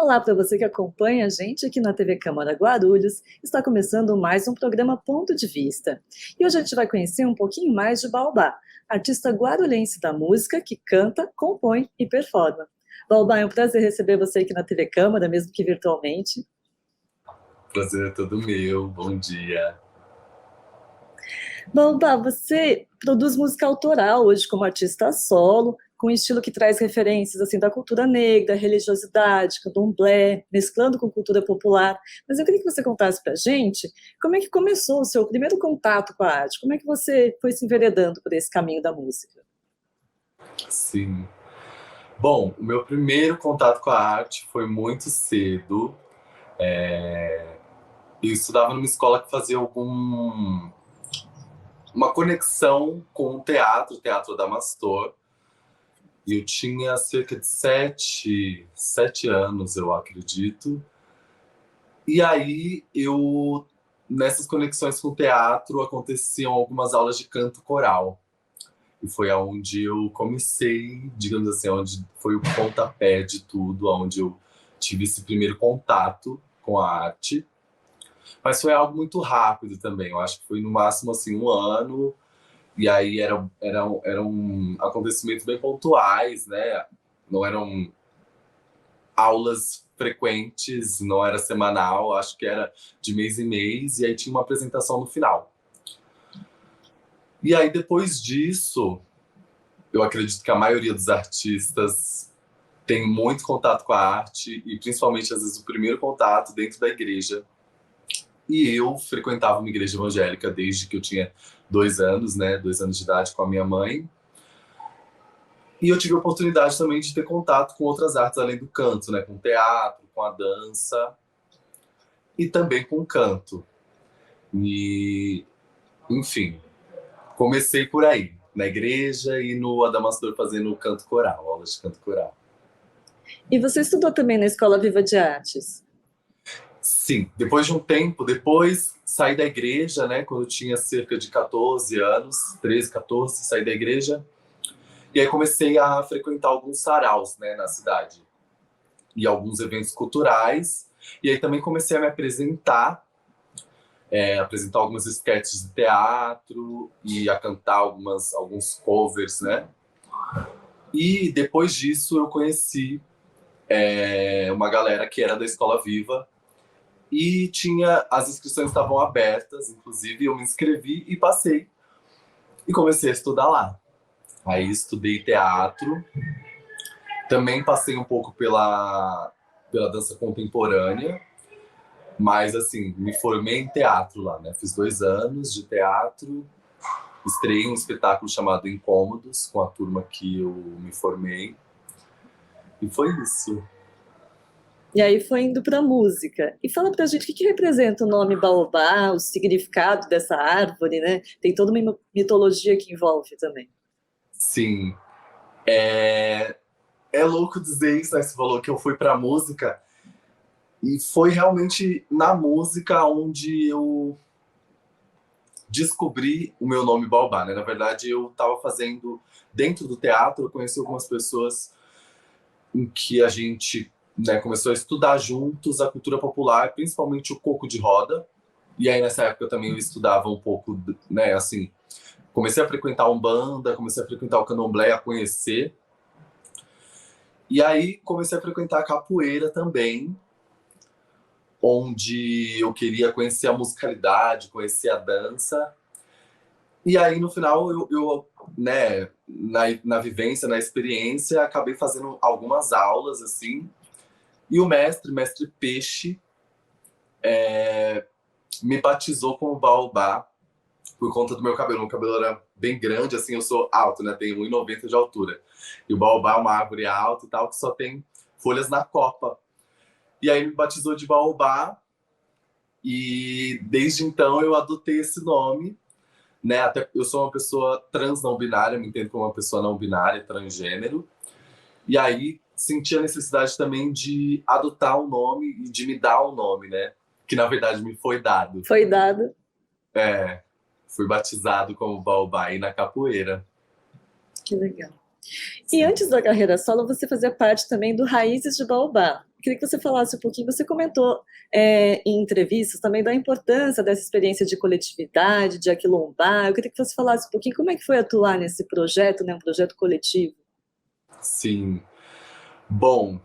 Olá para você que acompanha a gente aqui na TV Câmara Guarulhos. Está começando mais um programa Ponto de Vista. E hoje a gente vai conhecer um pouquinho mais de Baobá, artista guarulhense da música que canta, compõe e performa. Baobá, é um prazer receber você aqui na TV Câmara, mesmo que virtualmente. Prazer é todo meu, bom dia. Baobá, você produz música autoral hoje como artista solo, com um estilo que traz referências assim da cultura negra, religiosidade, candomblé, mesclando com cultura popular. Mas eu queria que você contasse pra gente como é que começou o seu primeiro contato com a arte, como é que você foi se enveredando por esse caminho da música? Sim. Bom, o meu primeiro contato com a arte foi muito cedo. Eu estudava numa escola que fazia uma conexão com o Teatro Adamastor. E eu tinha cerca de sete anos, eu acredito. E aí, nessas conexões com o teatro, aconteciam algumas aulas de canto coral. E foi aonde eu comecei, digamos assim, onde foi o pontapé de tudo, onde eu tive esse primeiro contato com a arte. Mas foi algo muito rápido também. Eu acho que foi no máximo assim um ano. E aí eram acontecimentos bem pontuais, né? Não eram aulas frequentes, não era semanal. Acho que era de mês em mês. E aí tinha uma apresentação no final. E aí depois disso, eu acredito que a maioria dos artistas tem muito contato com a arte e principalmente às vezes o primeiro contato dentro da igreja. E eu frequentava uma igreja evangélica desde que eu tinha 2 anos, né, 2 anos de idade, com a minha mãe. E eu tive a oportunidade também de ter contato com outras artes além do canto, né, com o teatro, com a dança e também com o canto. E, enfim, comecei por aí, na igreja e no Adamastor fazendo canto coral, aulas de canto coral. E você estudou também na Escola Viva de Artes? Sim, depois de um tempo, depois saí da igreja, né, quando eu tinha cerca de 14 anos, 13, 14, saí da igreja, e aí comecei a frequentar alguns saraus, né, na cidade, e alguns eventos culturais, e aí também comecei a me apresentar, apresentar algumas sketches de teatro, e a cantar alguns covers, né, e depois disso eu conheci uma galera que era da Escola Viva, e as inscrições estavam abertas, inclusive eu me inscrevi e passei. E comecei a estudar lá. Aí estudei teatro, também passei um pouco pela dança contemporânea, mas assim, me formei em teatro lá, né? Fiz 2 anos de teatro, estreiei um espetáculo chamado Incômodos, com a turma que eu me formei, e foi isso. E aí foi indo para a música. E fala pra gente o que que representa o nome Baobá, o significado dessa árvore, né? Tem toda uma mitologia que envolve também. Sim, é louco dizer isso, né? Você falou que eu fui pra música, e foi realmente na música onde eu descobri o meu nome Baobá, né? Na verdade, eu estava fazendo dentro do teatro, eu conheci algumas pessoas em que a gente, né, começou a estudar juntos a cultura popular, principalmente o coco de roda. E aí nessa época também eu estudava um pouco, né, assim, comecei a frequentar a Umbanda, comecei a frequentar o Candomblé, a conhecer. E aí comecei a frequentar a capoeira também, onde eu queria conhecer a musicalidade, conhecer a dança. E aí, no final, né, na vivência, na experiência, acabei fazendo algumas aulas, assim. E o mestre Peixe, me batizou como Baobá por conta do meu cabelo. Meu cabelo era bem grande, assim, eu sou alto, né? Tenho 1,90 de altura. E o Baobá é uma árvore alta e tal, que só tem folhas na copa. E aí me batizou de Baobá. E desde então eu adotei esse nome, né? Até eu sou uma pessoa trans não binária, me entendo como uma pessoa não binária, transgênero. E aí senti a necessidade também de adotar um nome e de me dar um nome, né? Que na verdade me foi dado. Foi dado. É, fui batizado como Baobá aí na capoeira. Que legal. E Sim. antes da carreira solo, você fazia parte também do Raízes de Baobá. queria que você falasse um pouquinho, você comentou em entrevistas também da importância dessa experiência de coletividade, de aquilombar. Eu queria que você falasse um pouquinho como é que foi atuar nesse projeto, né, um projeto coletivo. Sim. Bom,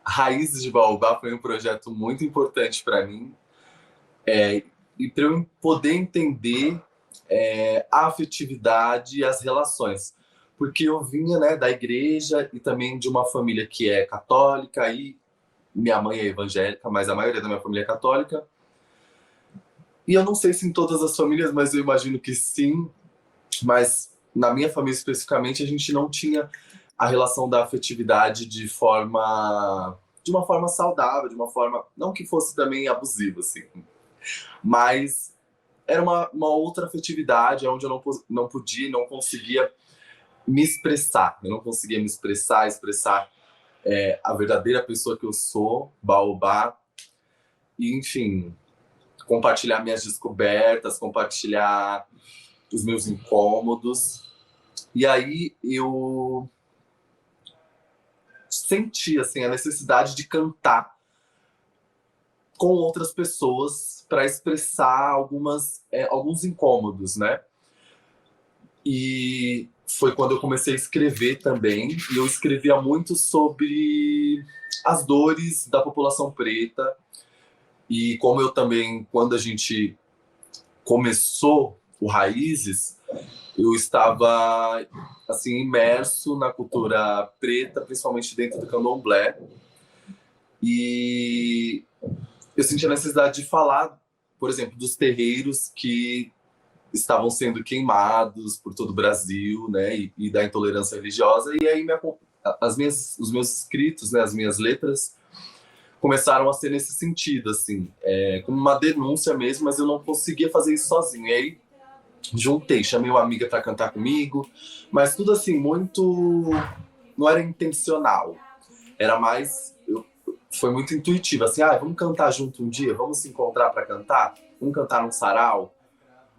Raízes de Baobá foi um projeto muito importante para mim, e para eu poder entender a afetividade e as relações. Porque eu vinha, né, da igreja e também de uma família que é católica, e minha mãe é evangélica, mas a maioria da minha família é católica. E eu não sei se em todas as famílias, mas eu imagino que sim. Mas na minha família especificamente, a gente não tinha a relação da afetividade de uma forma saudável, de uma forma não que fosse também abusiva, assim, mas era uma outra afetividade onde eu não podia, não conseguia me expressar. Eu não conseguia me expressar a verdadeira pessoa que eu sou, Baobá, e enfim, compartilhar minhas descobertas, compartilhar os meus incômodos. E aí eu senti assim a necessidade de cantar com outras pessoas para expressar alguns incômodos, né? E foi quando eu comecei a escrever também, e eu escrevia muito sobre as dores da população preta, e como eu também, quando a gente começou o Raízes, eu estava assim imerso na cultura preta, principalmente dentro do candomblé, e eu senti a necessidade de falar, por exemplo, dos terreiros que estavam sendo queimados por todo o Brasil, né, e da intolerância religiosa. E aí os meus escritos, né, as minhas letras começaram a ser nesse sentido, assim, como uma denúncia mesmo, mas eu não conseguia fazer isso sozinho. E aí chamei uma amiga para cantar comigo, mas tudo assim muito, não era intencional, era mais foi muito intuitivo, assim, vamos cantar junto um dia, vamos se encontrar para cantar, vamos cantar num sarau.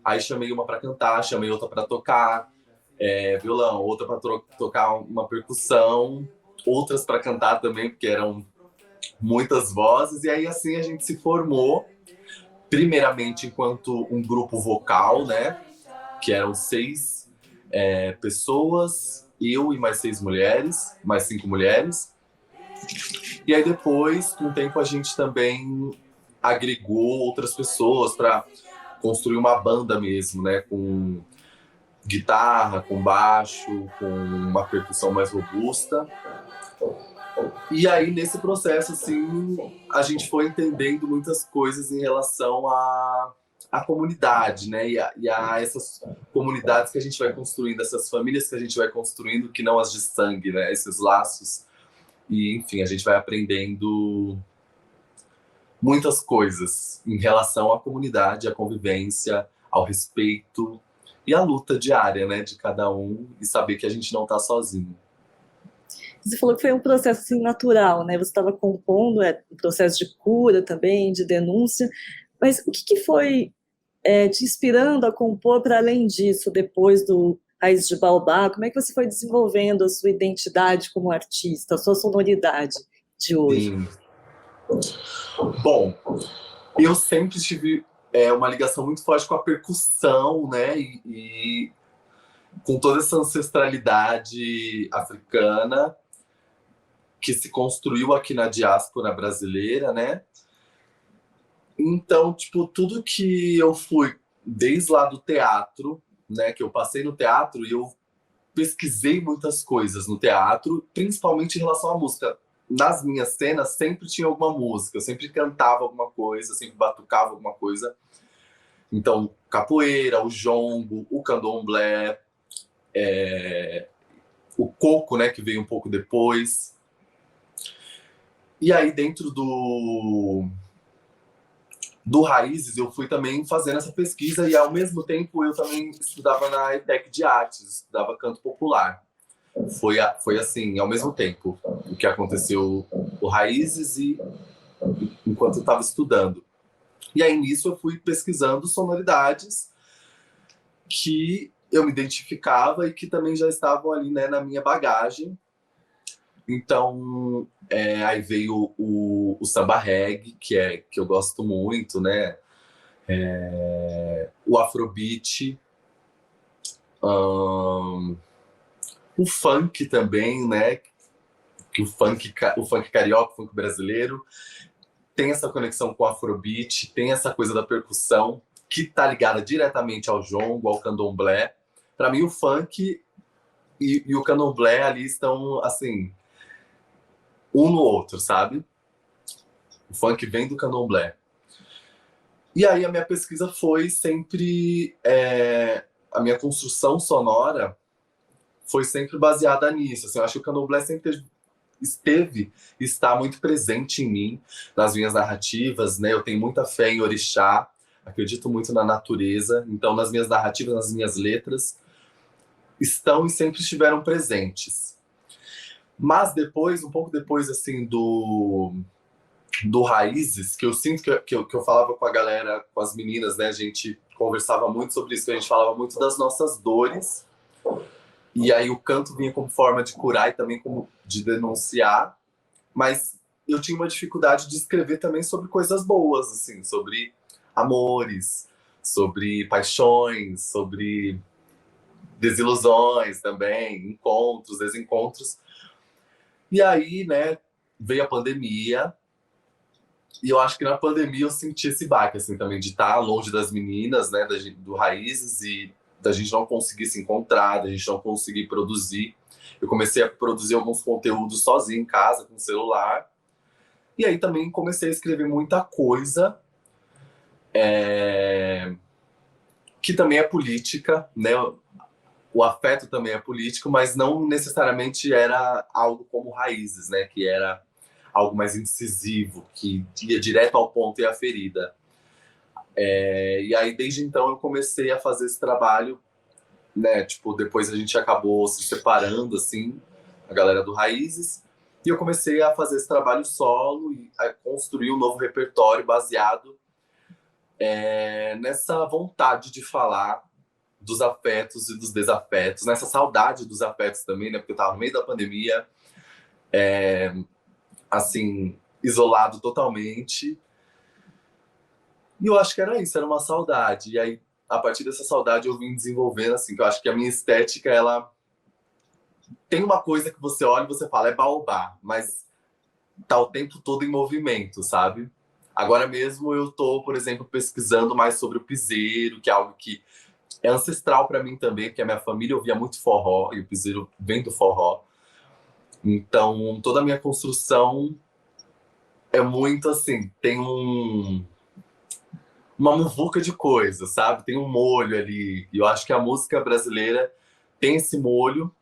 Aí chamei uma para cantar, chamei outra para tocar violão, outra para tocar uma percussão, outras para cantar também, porque eram muitas vozes. E aí assim a gente se formou, primeiramente enquanto um grupo vocal, né, que eram 6 pessoas, eu e mais 6 mulheres, mais 5 mulheres. E aí depois, com o tempo, a gente também agregou outras pessoas para construir uma banda mesmo, né? Com guitarra, com baixo, com uma percussão mais robusta. E aí, nesse processo, assim, a gente foi entendendo muitas coisas em relação à comunidade, né? E a essas comunidades que a gente vai construindo, essas famílias que a gente vai construindo, que não as de sangue, né? Esses laços. E, enfim, a gente vai aprendendo muitas coisas em relação à comunidade, à convivência, ao respeito e à luta diária, né, de cada um, e saber que a gente não está sozinho. Você falou que foi um processo assim, natural, né? Você estava compondo, um processo de cura também, de denúncia, mas o que foi te inspirando a compor para além disso, depois do Raiz de Baobá? Como é que você foi desenvolvendo a sua identidade como artista, a sua sonoridade de hoje? Sim. Bom, eu sempre tive uma ligação muito forte com a percussão, né? E com toda essa ancestralidade africana que se construiu aqui na diáspora brasileira, né? Então, tipo, tudo que eu fui, desde lá do teatro, né? Que eu passei no teatro e eu pesquisei muitas coisas no teatro, principalmente em relação à música. Nas minhas cenas sempre tinha alguma música, eu sempre cantava alguma coisa, sempre batucava alguma coisa. Então, capoeira, o jongo, o candomblé, o coco, né, que veio um pouco depois. E aí, dentro do Raízes, eu fui também fazendo essa pesquisa, e ao mesmo tempo eu também estudava na ETEC de Artes, estudava canto popular. Foi assim, ao mesmo tempo, o que aconteceu o Raízes e enquanto eu estava estudando. E aí nisso eu fui pesquisando sonoridades que eu me identificava e que também já estavam ali, né, na minha bagagem. Então, aí veio o samba reggae, que eu gosto muito, né? O afrobeat, o funk também, né? Que o funk carioca, o funk brasileiro, tem essa conexão com o afrobeat, tem essa coisa da percussão, que tá ligada diretamente ao jongo, ao candomblé. Para mim, o funk e o candomblé ali estão, assim, um no outro, sabe? O funk vem do candomblé. E aí a minha pesquisa foi sempre... a minha construção sonora foi sempre baseada nisso. Assim, eu acho que o candomblé sempre está muito presente em mim, nas minhas narrativas, né? Eu tenho muita fé em orixá, acredito muito na natureza, então nas minhas narrativas, nas minhas letras, estão e sempre estiveram presentes. Mas depois, um pouco depois, assim, do Raízes, que eu sinto que eu falava com a galera, com as meninas, né? A gente conversava muito sobre isso, que a gente falava muito das nossas dores, e aí o canto vinha como forma de curar e também como de denunciar, mas eu tinha uma dificuldade de escrever também sobre coisas boas, assim, sobre amores, sobre paixões, sobre desilusões também, encontros, desencontros. E aí, né, veio a pandemia, e eu acho que na pandemia eu senti esse baque, assim, também, de estar longe das meninas, né, do Raízes, e da gente não conseguir se encontrar, da gente não conseguir produzir. Eu comecei a produzir alguns conteúdos sozinho em casa, com o celular. E aí também comecei a escrever muita coisa que também é política, né? O afeto também é político, mas não necessariamente era algo como Raízes, né? Que era algo mais incisivo, que ia direto ao ponto e à ferida. E aí, desde então, eu comecei a fazer esse trabalho, né? Tipo, depois a gente acabou se separando, assim, a galera do Raízes, e eu comecei a fazer esse trabalho solo e a construir um novo repertório baseado nessa vontade de falar dos afetos e dos desafetos, nessa saudade dos afetos também, né? Porque eu tava no meio da pandemia, assim, isolado totalmente. E eu acho que era isso, era uma saudade. E aí, a partir dessa saudade, eu vim desenvolvendo, assim, que eu acho que a minha estética, ela tem uma coisa que você olha e você fala, é baobá, mas tá o tempo todo em movimento, sabe? Agora mesmo eu tô, por exemplo, pesquisando mais sobre o piseiro, que é algo que é ancestral para mim também, porque a minha família ouvia muito forró, e o piseiro vem do forró. Então, toda a minha construção é muito assim, tem uma muvuca de coisas, sabe? Tem um molho ali. E eu acho que a música brasileira tem esse molho.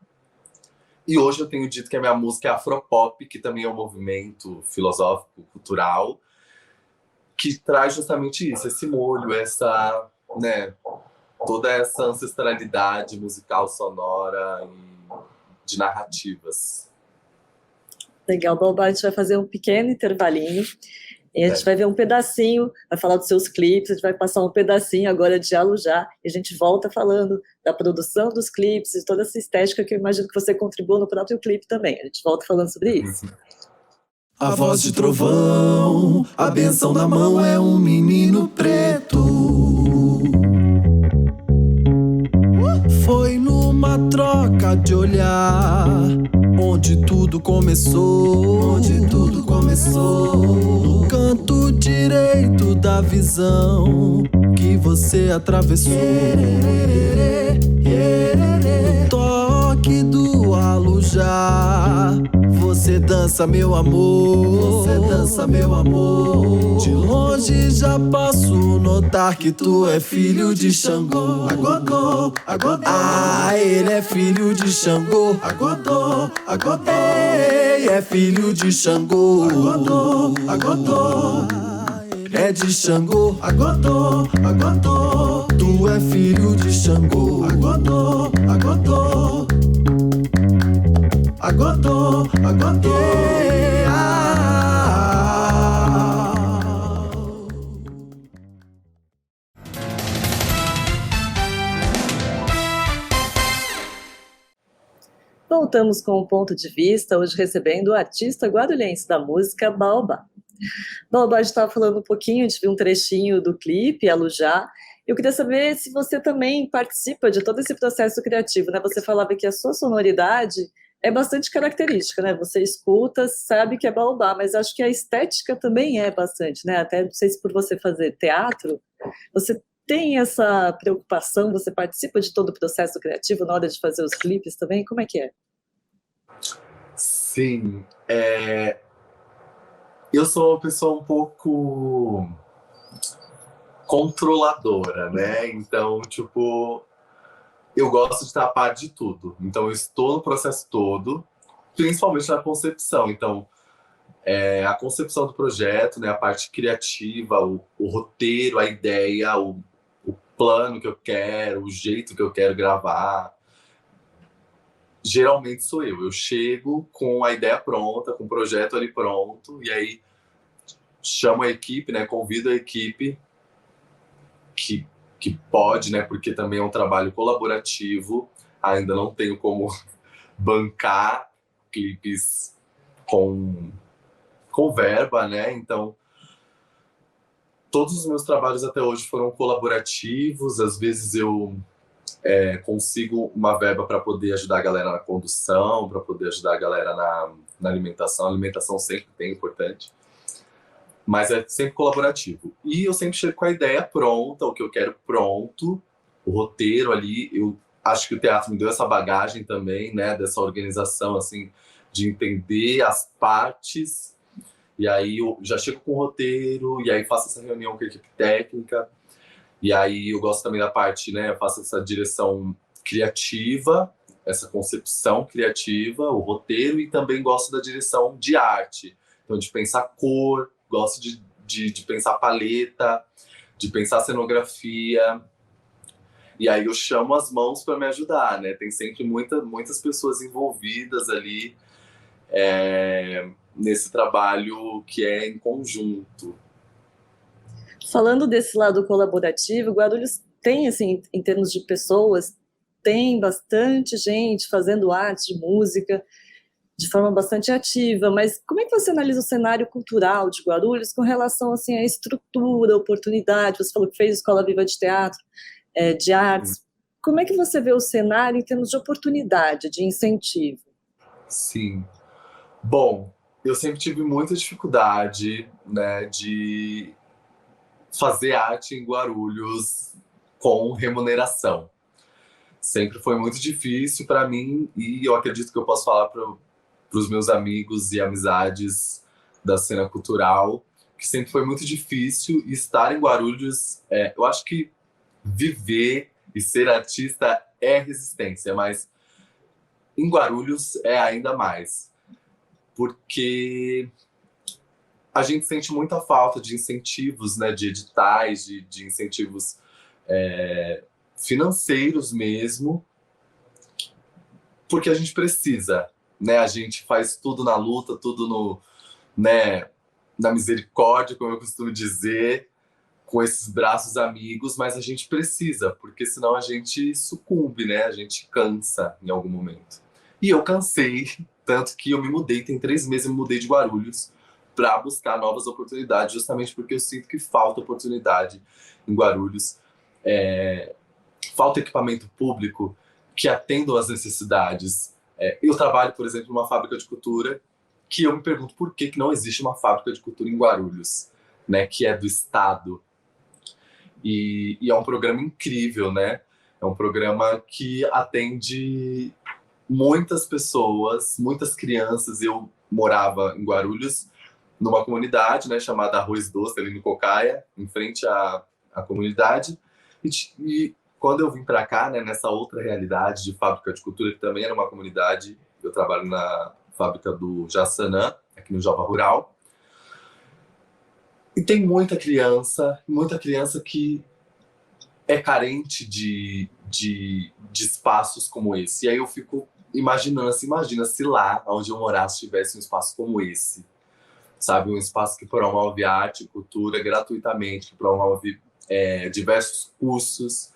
E hoje eu tenho dito que a minha música é afropop, que também é um movimento filosófico, cultural, que traz justamente isso, esse molho, essa, né, toda essa ancestralidade musical, sonora e de narrativas. Legal, Baobá, a gente vai fazer um pequeno intervalinho e a gente vai ver um pedacinho, vai falar dos seus clipes, a gente vai passar um pedacinho agora de Alujá e a gente volta falando da produção dos clipes e toda essa estética que eu imagino que você contribuiu no próprio clipe também. A gente volta falando sobre isso. A voz de trovão, a benção na mão é um menino preto. Foi numa troca de olhar onde tudo começou, no canto direito da visão que você atravessou. No toque do Alujá, você dança meu amor, De longe já posso notar que tu é filho de Xangô. Agodô, ah, ele é filho de Xangô. Agodô, ei, é filho de Xangô. Agodô, é de Xangô. Agodô, tu é filho de Xangô. Agodô, voltamos com o Ponto de Vista, hoje recebendo o artista guarulhense da música, Baobá. Baobá, a gente estava falando um pouquinho, a gente viu um trechinho do clipe, Alujá. Eu queria saber se você também participa de todo esse processo criativo, né? Você falava que a sua sonoridade é bastante característica, né? Você escuta, sabe que é Baobá, mas acho que a estética também é bastante, né? Até não sei se por você fazer teatro, você tem essa preocupação, você participa de todo o processo criativo na hora de fazer os clipes também? Como é que é? Sim, eu sou uma pessoa um pouco controladora, né? Então, tipo, eu gosto de estar a par de tudo. Então, eu estou no processo todo, principalmente na concepção. Então, a concepção do projeto, né? A parte criativa, o roteiro, a ideia, o plano que eu quero, o jeito que eu quero gravar. Geralmente sou eu. Eu chego com a ideia pronta, com o projeto ali pronto, e aí chamo a equipe, né? Convido a equipe que pode, né? Porque também é um trabalho colaborativo. Ainda não tenho como bancar clipes com verba, né? Então, todos os meus trabalhos até hoje foram colaborativos. Às vezes eu consigo uma verba para poder ajudar a galera na condução, para poder ajudar a galera na alimentação. A alimentação sempre é importante. Mas é sempre colaborativo. E eu sempre chego com a ideia pronta, o que eu quero pronto, o roteiro ali. Eu acho que o teatro me deu essa bagagem também, né? Dessa organização, assim, de entender as partes. E aí eu já chego com o roteiro, e aí faço essa reunião com a equipe técnica. E aí eu gosto também da parte, né? Eu faço essa direção criativa, essa concepção criativa, o roteiro, e também gosto da direção de arte. Então, de pensar cor, gosto de pensar paleta, de pensar cenografia. E aí eu chamo as mãos para me ajudar, né? Tem sempre muitas pessoas envolvidas ali nesse trabalho que é em conjunto. Falando desse lado colaborativo, Guarulhos tem, assim, em termos de pessoas, tem bastante gente fazendo arte, música, de forma bastante ativa, mas como é que você analisa o cenário cultural de Guarulhos com relação, assim, à estrutura, oportunidade? Você falou que fez Escola Viva de Teatro, de artes. Como é que você vê o cenário em termos de oportunidade, de incentivo? Sim. Bom, eu sempre tive muita dificuldade, né, de fazer arte em Guarulhos com remuneração. Sempre foi muito difícil para mim, e eu acredito que eu posso falar para os meus amigos e amizades da cena cultural, que sempre foi muito difícil estar em Guarulhos. Eu acho que viver e ser artista é resistência, mas em Guarulhos é ainda mais. Porque a gente sente muita falta de incentivos, né, de editais, de incentivos financeiros mesmo, porque a gente precisa, né? A gente faz tudo na luta, tudo né, na misericórdia, como eu costumo dizer, com esses braços amigos, mas a gente precisa, porque senão a gente sucumbe, né? A gente cansa em algum momento. E eu cansei, tanto que eu me mudei, tem 3 meses eu me mudei de Guarulhos para buscar novas oportunidades, justamente porque eu sinto que falta oportunidade em Guarulhos. Falta equipamento público que atenda às necessidades. Eu trabalho, por exemplo, numa fábrica de cultura, que eu me pergunto por que não existe uma fábrica de cultura em Guarulhos, né, que é do Estado. E é um programa incrível, né? É um programa que atende muitas pessoas, muitas crianças. Eu morava em Guarulhos, numa comunidade, né, chamada Arroz Doce, ali no Cocaia, em frente à comunidade. E quando eu vim para cá, né, nessa outra realidade de fábrica de cultura, que também era uma comunidade, eu trabalho na fábrica do Jaçanã, aqui no Jova Rural. E tem muita criança que é carente de espaços como esse. E aí eu fico imaginando, assim, imagina se lá onde eu morasse tivesse um espaço como esse, sabe? Um espaço que promove arte e cultura gratuitamente, que promove diversos cursos,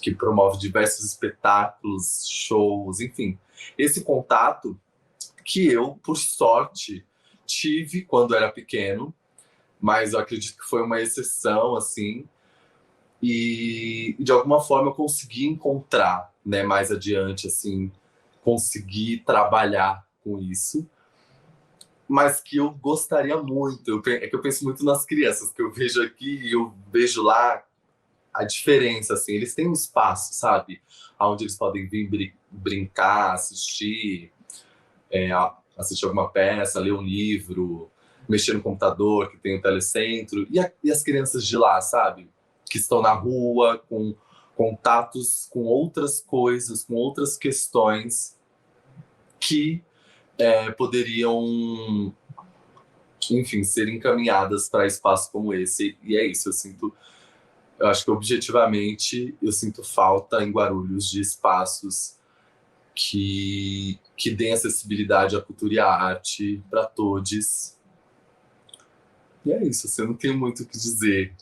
que promove diversos espetáculos, shows, enfim. Esse contato que eu, por sorte, tive quando era pequeno, mas eu acredito que foi uma exceção, assim, e de alguma forma eu consegui encontrar, né, mais adiante, assim, conseguir trabalhar com isso, mas que eu gostaria muito. É que eu penso muito nas crianças, que eu vejo aqui e eu vejo lá a diferença, assim. Eles têm um espaço, sabe? Onde eles podem vir brincar, assistir, assistir alguma peça, ler um livro, mexer no computador, que tem o telecentro. E as crianças de lá, sabe? Que estão na rua, com contatos com outras coisas, com outras questões que poderiam, enfim, ser encaminhadas para espaços como esse. E é isso, eu acho que objetivamente eu sinto falta em Guarulhos de espaços que deem acessibilidade à cultura e à arte para todos. E é isso, eu não tenho muito o que dizer.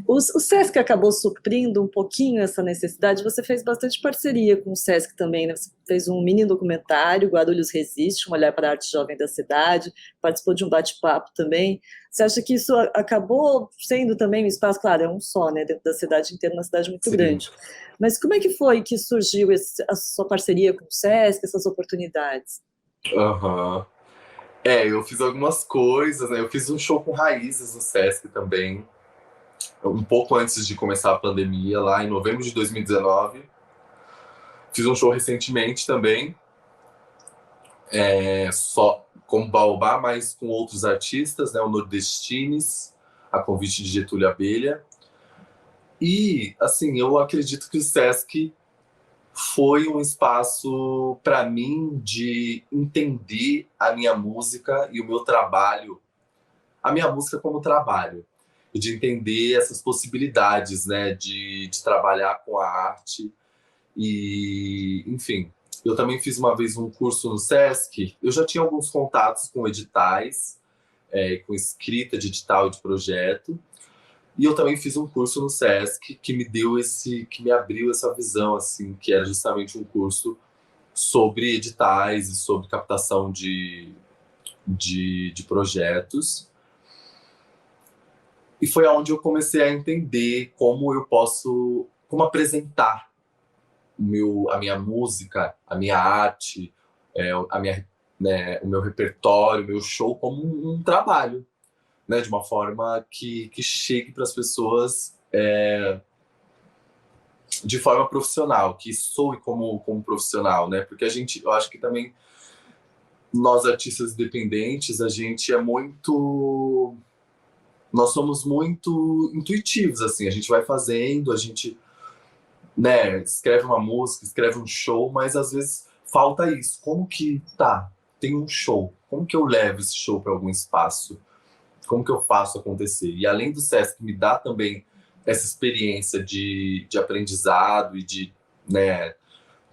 O Sesc acabou suprindo um pouquinho essa necessidade. Você fez bastante parceria com o Sesc também, né? Você fez um mini documentário, Guarulhos Resiste, um olhar para a arte jovem da cidade, participou de um bate-papo também. Você acha que isso acabou sendo também um espaço, claro, é um só, né, dentro da cidade inteira, uma cidade muito grande. Mas como é que foi que surgiu a sua parceria com o Sesc, essas oportunidades? Eu fiz algumas coisas, né? Eu fiz um show com Raízes no Sesc também, um pouco antes de começar a pandemia, lá em novembro de 2019. Fiz um show recentemente também, só com Baobá, mas com outros artistas, né? O Nordestines, a convite de Getúlio Abelha. E, assim, eu acredito que o Sesc foi um espaço para mim de entender a minha música e o meu trabalho, a minha música como trabalho, e de entender essas possibilidades, né, de trabalhar com a arte. E, enfim, eu também fiz uma vez um curso no Sesc. Eu já tinha alguns contatos com editais, com escrita de edital e de projeto. E eu também fiz um curso no Sesc que me abriu essa visão, assim, que era justamente um curso sobre editais e sobre captação de projetos. E foi onde eu comecei a entender como apresentar a minha música, a minha arte, o meu repertório, o meu show como um trabalho, né, de uma forma que chegue para as pessoas de forma profissional, que soe como profissional, né? Porque eu acho que também nós artistas independentes, nós somos muito intuitivos, assim, a gente vai fazendo, a gente, né, escreve uma música, escreve um show, mas às vezes falta isso. Como que tem um show? Como que eu levo esse show para algum espaço? Como que eu faço acontecer? E além do Sesc me dá também essa experiência de aprendizado e de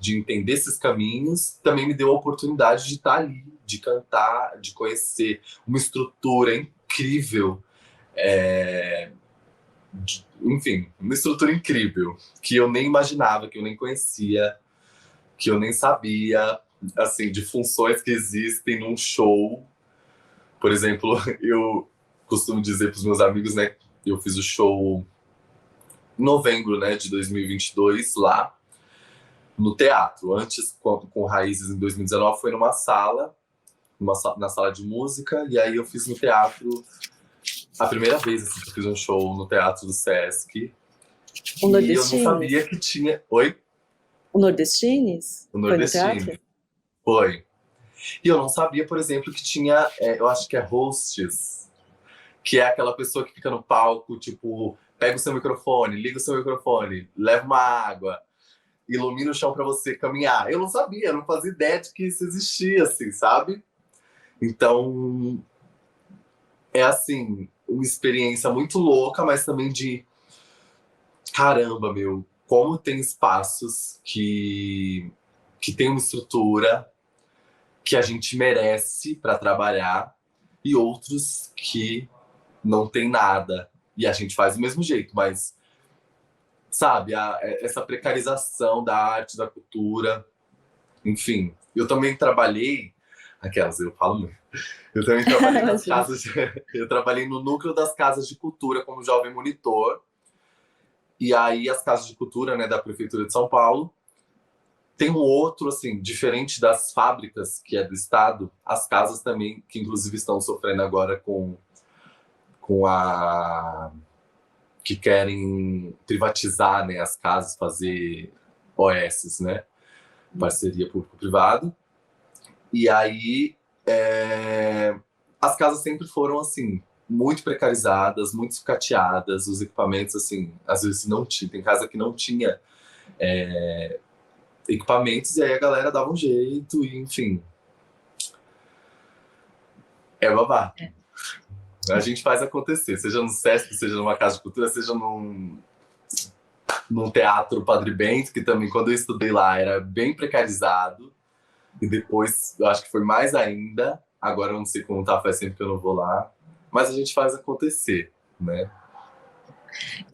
entender esses caminhos, também me deu a oportunidade de estar ali, de cantar, de conhecer uma estrutura incrível, enfim, uma estrutura incrível, que eu nem imaginava, que eu nem conhecia, que eu nem sabia, assim, de funções que existem num show. Por exemplo, eu costumo dizer para os meus amigos, né, eu fiz o show em novembro, né, de 2022 lá no teatro. Antes, com Raízes, em 2019, foi numa sala, na sala de música, e aí eu fiz no teatro a primeira vez, assim, que eu fiz um show no teatro do Sesc. E eu não sabia que tinha... Oi? O Nordestines? O Nordestines. Foi. E eu não sabia, por exemplo, que tinha, eu acho que é hostess, que é aquela pessoa que fica no palco, tipo, pega o seu microfone, liga o seu microfone, leva uma água, ilumina o chão para você caminhar. Eu não sabia, eu não fazia ideia de que isso existia, assim, sabe? Então, assim, uma experiência muito louca, mas também de caramba, meu, como tem espaços que tem uma estrutura que a gente merece para trabalhar e outros que não tem nada e a gente faz do mesmo jeito, mas sabe, essa precarização da arte, da cultura. Enfim, eu também trabalhei, aquelas, eu falo muito, eu também trabalhei nas casas, eu trabalhei no núcleo das casas de cultura como jovem monitor, e aí as casas de cultura, né, da Prefeitura de São Paulo, tem um outro, assim, diferente das fábricas, que é do Estado, as casas também, que inclusive estão sofrendo agora com a... que querem privatizar, né, as casas, fazer OS, né, parceria público-privado. E aí, as casas sempre foram, assim, muito precarizadas, muito sucateadas, os equipamentos, assim, às vezes não tinha, tem casa que não tinha equipamentos, e aí a galera dava um jeito, e enfim. É babado. A gente faz acontecer, seja no Sesc, seja numa casa de cultura, seja num teatro Padre Bento, que também, quando eu estudei lá, era bem precarizado. E depois, eu acho que foi mais ainda. Agora eu não sei como tá, faz tempo que eu não vou lá. Mas a gente faz acontecer, né?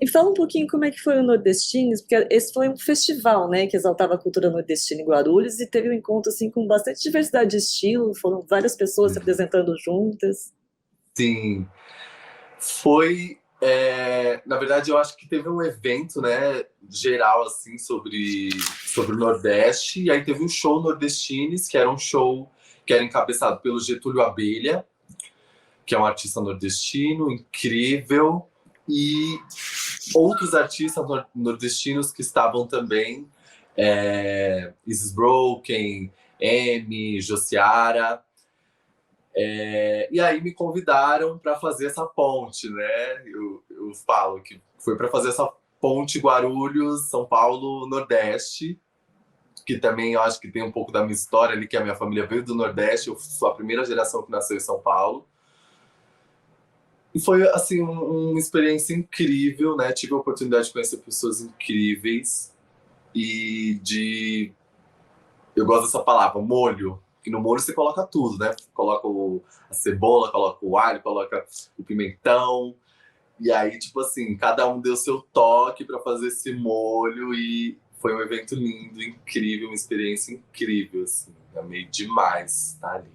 E fala um pouquinho como é que foi o Nordestinos, porque esse foi um festival, né, que exaltava a cultura nordestina em Guarulhos e teve um encontro assim com bastante diversidade de estilo, foram várias pessoas se apresentando juntas. Sim, foi... na verdade, eu acho que teve um evento, né, geral, assim, sobre o Nordeste, e aí teve um show Nordestines, que era um show que era encabeçado pelo Getúlio Abelha, que é um artista nordestino incrível, e outros artistas nordestinos que estavam também, Isis Broken, Emi, Josiara, e aí me convidaram para fazer essa ponte, né? Eu falo que foi para fazer essa ponte Guarulhos, São Paulo, Nordeste, que também eu acho que tem um pouco da minha história ali, que a minha família veio do Nordeste, eu sou a primeira geração que nasceu em São Paulo. E foi, assim, uma experiência incrível, né? Tive a oportunidade de conhecer pessoas incríveis e eu gosto dessa palavra, molho. Que no molho você coloca tudo, né? Coloca a cebola, coloca o alho, coloca o pimentão. E aí, tipo assim, cada um deu seu toque para fazer esse molho e foi um evento lindo, incrível, uma experiência incrível, assim. Amei demais estar ali.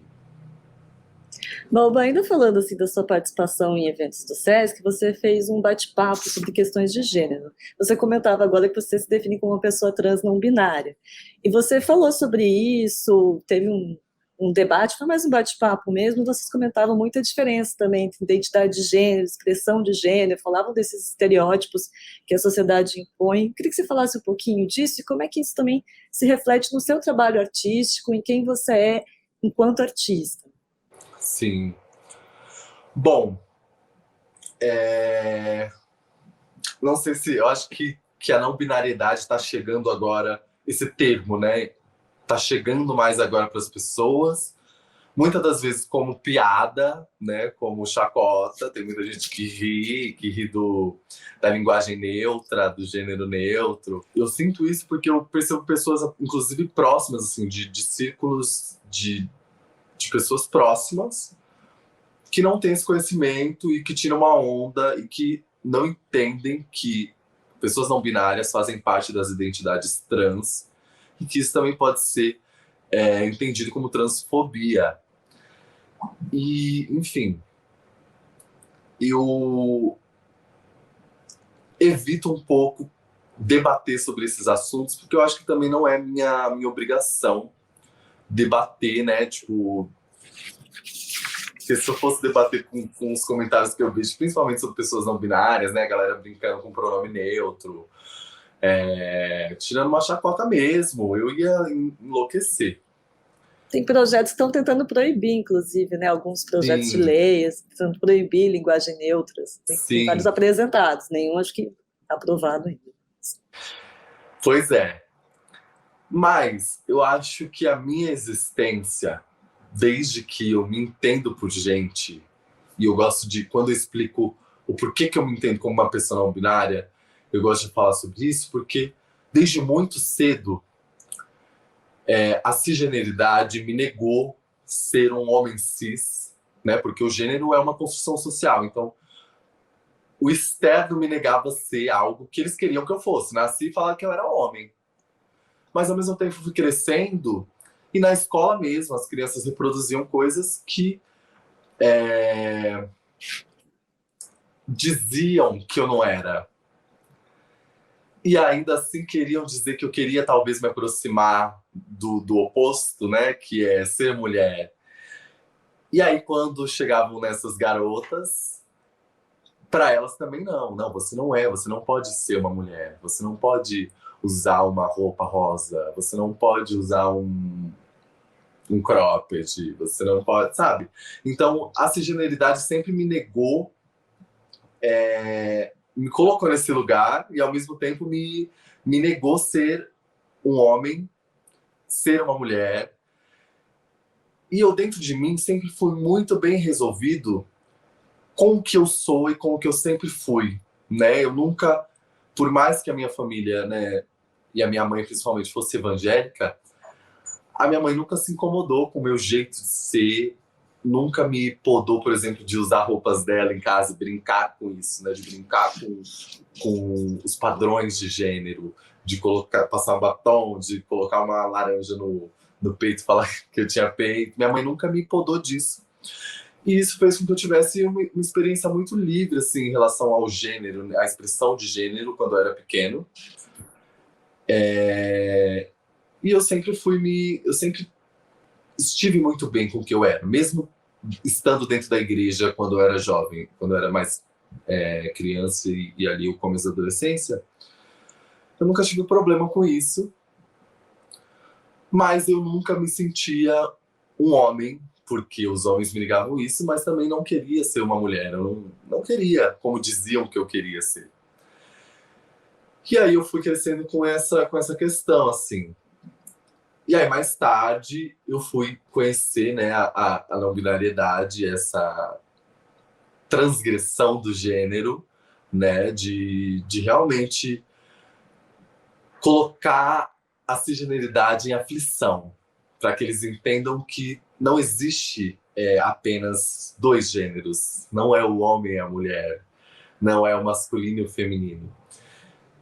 Bom, ainda falando assim da sua participação em eventos do Sesc, você fez um bate-papo sobre questões de gênero. Você comentava agora que você se define como uma pessoa trans não binária. E você falou sobre isso, teve um debate, foi mais um bate-papo mesmo, vocês comentavam muita diferença também entre identidade de gênero, expressão de gênero, falavam desses estereótipos que a sociedade impõe. Queria que você falasse um pouquinho disso e como é que isso também se reflete no seu trabalho artístico, em quem você é enquanto artista. Sim. Bom, não sei se... Eu acho que a não binariedade está chegando agora, esse termo, né? Está chegando mais agora para as pessoas. Muitas das vezes como piada, né? Como chacota. Tem muita gente que ri da linguagem neutra, do gênero neutro. Eu sinto isso porque eu percebo pessoas, inclusive próximas, assim, de círculos de pessoas próximas que não têm esse conhecimento e que tiram uma onda e que não entendem que pessoas não binárias fazem parte das identidades trans e que isso também pode ser entendido como transfobia. E, enfim, eu evito um pouco debater sobre esses assuntos porque eu acho que também não é minha obrigação debater, né, tipo... Porque se eu fosse debater com os comentários que eu vejo, principalmente sobre pessoas não binárias, né, a galera brincando com pronome neutro, tirando uma chacota mesmo, eu ia enlouquecer. Tem projetos que estão tentando proibir, inclusive, né, alguns projetos Sim. de leis, tentando proibir linguagem neutra. Tem vários apresentados, nenhum acho que aprovado ainda. Pois é. Mas eu acho que a minha existência, desde que eu me entendo por gente, e eu gosto de, quando eu explico o porquê que eu me entendo como uma pessoa não binária, eu gosto de falar sobre isso, porque desde muito cedo a cisgeneridade me negou ser um homem cis, né? Porque o gênero é uma construção social, então o externo me negava ser algo que eles queriam que eu fosse. Nasci e falaram que eu era homem. Mas ao mesmo tempo fui crescendo e na escola mesmo as crianças reproduziam coisas que diziam que eu não era. E ainda assim queriam dizer que eu queria talvez me aproximar do oposto, né? Que é ser mulher. E aí quando chegavam nessas garotas, para elas também não. Não, você não é, você não pode ser uma mulher. Você não pode usar uma roupa rosa. Você não pode usar um cropped. Você não pode, sabe? Então a cisgeneridade sempre me negou, me colocou nesse lugar e ao mesmo tempo me negou ser um homem, ser uma mulher. E eu dentro de mim sempre fui muito bem resolvido com o que eu sou e com o que eu sempre fui, né? Eu nunca, por mais que a minha família, né, e a minha mãe principalmente fosse evangélica, a minha mãe nunca se incomodou com o meu jeito de ser, nunca me podou, por exemplo, de usar roupas dela em casa e brincar com isso, né? De brincar com os padrões de gênero, de colocar, passar um batom, de colocar uma laranja no peito e falar que eu tinha peito. Minha mãe nunca me podou disso. E isso fez com que eu tivesse uma experiência muito livre, assim, em relação ao gênero, à expressão de gênero, quando eu era pequeno. E eu sempre estive muito bem com o que eu era, mesmo estando dentro da igreja quando eu era jovem, quando eu era mais criança e ali o começo da adolescência. Eu nunca tive problema com isso, mas eu nunca me sentia um homem, porque os homens me negavam isso, mas também não queria ser uma mulher, eu não queria, como diziam que eu queria ser. E aí eu fui crescendo com essa questão, assim. E aí, mais tarde, eu fui conhecer, né, a não-binariedade, essa transgressão do gênero, né, de realmente colocar a cisgeneridade em aflição, para que eles entendam que não existe apenas dois gêneros, não é o homem e a mulher, não é o masculino e o feminino.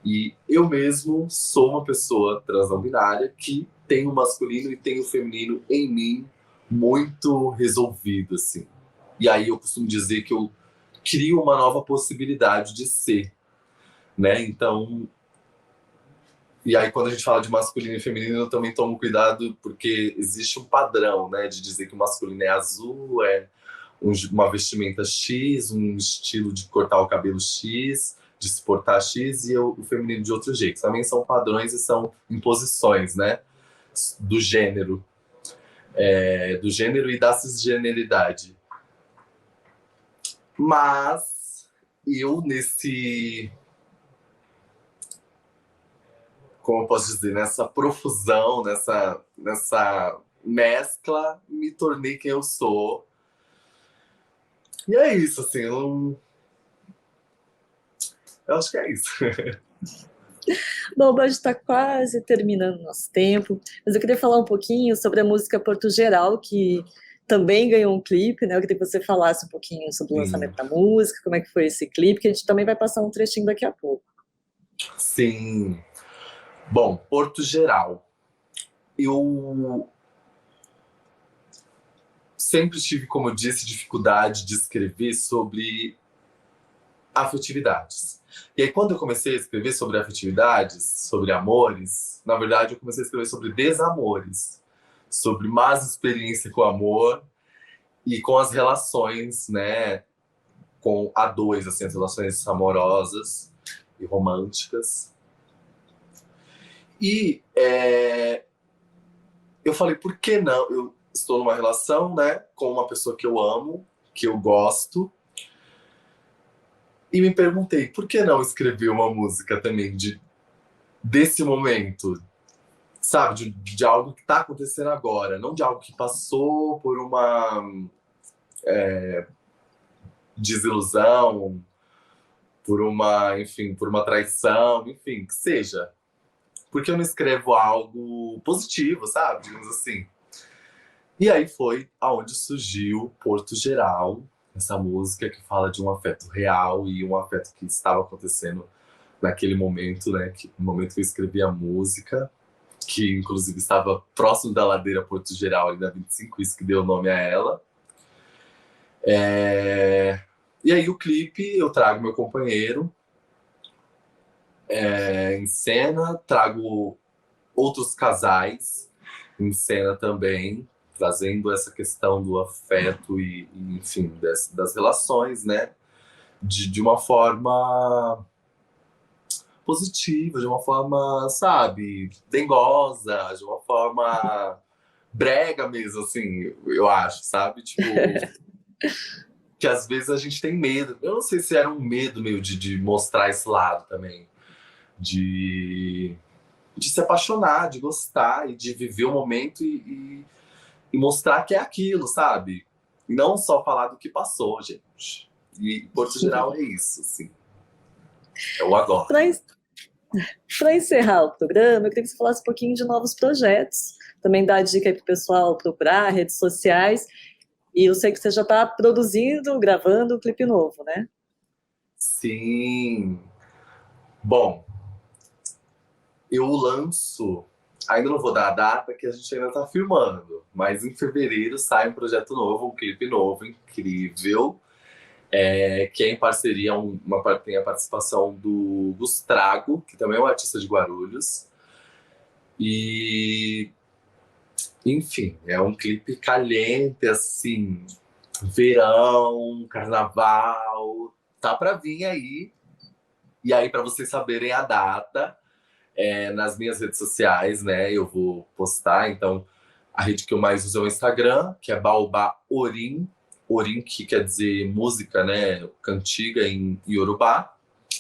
E eu mesmo sou uma pessoa trans não binária que tem o masculino e tem o feminino em mim muito resolvido, assim. E aí eu costumo dizer que eu crio uma nova possibilidade de ser, né? Então, e aí quando a gente fala de masculino e feminino, eu também tomo cuidado porque existe um padrão, né? De dizer que o masculino é azul, uma vestimenta X, um estilo de cortar o cabelo X, de se portar X, e o feminino de outro jeito. Também são padrões e são imposições, né? Do gênero e da cisgeneridade. Mas eu como eu posso dizer, nessa profusão, nessa mescla, me tornei quem eu sou. E é isso, assim, eu acho que é isso. Bom, a gente está quase terminando o nosso tempo, mas eu queria falar um pouquinho sobre a música Porto Geral, que também ganhou um clipe, né? Eu queria que você falasse um pouquinho sobre o lançamento da música, como é que foi esse clipe, que a gente também vai passar um trechinho daqui a pouco. Sim. Bom, Porto Geral. Eu sempre tive, como eu disse, dificuldade de escrever sobre afetividades. E aí, quando eu comecei a escrever sobre afetividades, sobre amores, na verdade, eu comecei a escrever sobre desamores, sobre más experiências com o amor e com as relações, né, com a dois, assim, as relações amorosas e românticas. E eu falei, por que não? Eu estou numa relação, né, com uma pessoa que eu amo, que eu gosto, e me perguntei, por que não escrever uma música também desse momento, sabe? De algo que está acontecendo agora, não de algo que passou por uma desilusão, por uma traição, enfim, que seja. Por que eu não escrevo algo positivo, sabe? Digamos assim. E aí foi aonde surgiu Porto Geral, essa música que fala de um afeto real e um afeto que estava acontecendo naquele momento, né? No momento que eu escrevi a música, que inclusive estava próximo da ladeira Porto Geral, ali na 25, isso que deu nome a ela. E aí o clipe, eu trago meu companheiro em cena, trago outros casais em cena também, trazendo essa questão do afeto e enfim, das relações, né? De uma forma positiva, de uma forma, sabe, dengosa, de uma forma brega mesmo, assim, eu acho, sabe? Tipo, que às vezes a gente tem medo. Eu não sei se era um medo meio de mostrar esse lado também. De se apaixonar, de gostar e de viver o momento e mostrar que é aquilo, sabe? E não só falar do que passou, gente. E Porto Geral é isso, assim. É o agora. Para encerrar o programa, eu queria que você falasse um pouquinho de novos projetos. Também dá dica aí para o pessoal procurar redes sociais. E eu sei que você já está produzindo, gravando um clipe novo, né? Sim. Bom, eu lanço, ainda não vou dar a data que a gente ainda está filmando, mas em fevereiro sai um projeto novo, um clipe novo, incrível, que é em parceria, tem a participação do Gustrago, que também é um artista de Guarulhos. E, enfim, é um clipe caliente, assim, verão, carnaval, tá pra vir aí. E aí, para vocês saberem a data, nas minhas redes sociais, né, eu vou postar. Então, a rede que eu mais uso é o Instagram, que é Baobá Orim. Orim, que quer dizer música, né, cantiga em Yorubá.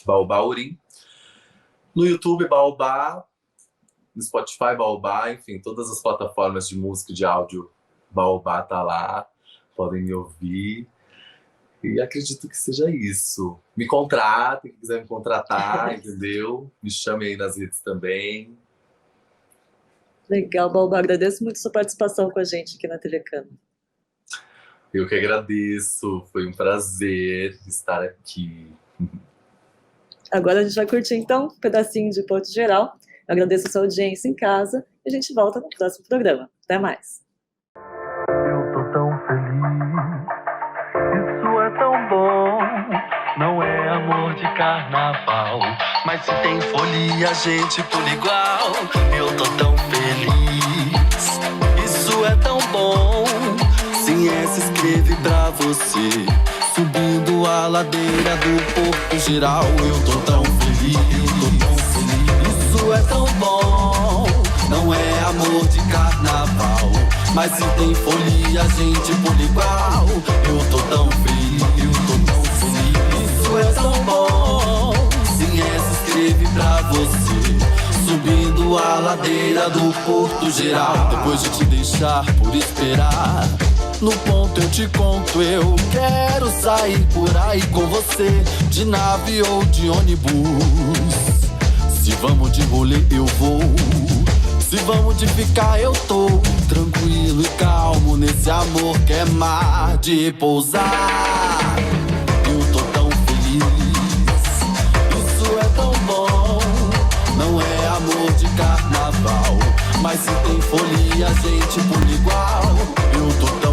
Baobá Orim. No YouTube, Baobá. No Spotify, Baobá. Enfim, todas as plataformas de música e de áudio, Baobá tá lá. Podem me ouvir. E acredito que seja isso. Me contratem, quem quiser me contratar, entendeu? Me chame aí nas redes também. Legal, Baobá. Agradeço muito a sua participação com a gente aqui na TV Cama. Eu que agradeço. Foi um prazer estar aqui. Agora a gente vai curtir, então, um pedacinho de Porto Geral. Eu agradeço a sua audiência em casa e a gente volta no próximo programa. Até mais. Eu tô tão feliz, isso é tão bom. Não é amor de carnaval, mas se tem folia a gente pula igual. Eu tô tão feliz, isso é tão bom. Sim, se escreve pra você, subindo a ladeira do Porto Geral. Eu tô tão feliz, isso é tão bom. Não é amor de carnaval, mas se tem folia a gente pula igual. Eu tô tão feliz, isso é tão bom. Sim, se escreve pra você, subindo a ladeira do Porto Geral. Depois de te deixar por esperar, no ponto eu te conto, eu quero sair por aí com você, de nave ou de ônibus. Se vamos de rolê eu vou, se vamos de ficar eu tô tranquilo e calmo nesse amor que é mar de pousar. Eu tô tão feliz, isso é tão bom. Não é amor de carnaval, mas se tem folia a gente pula igual. Eu tô tão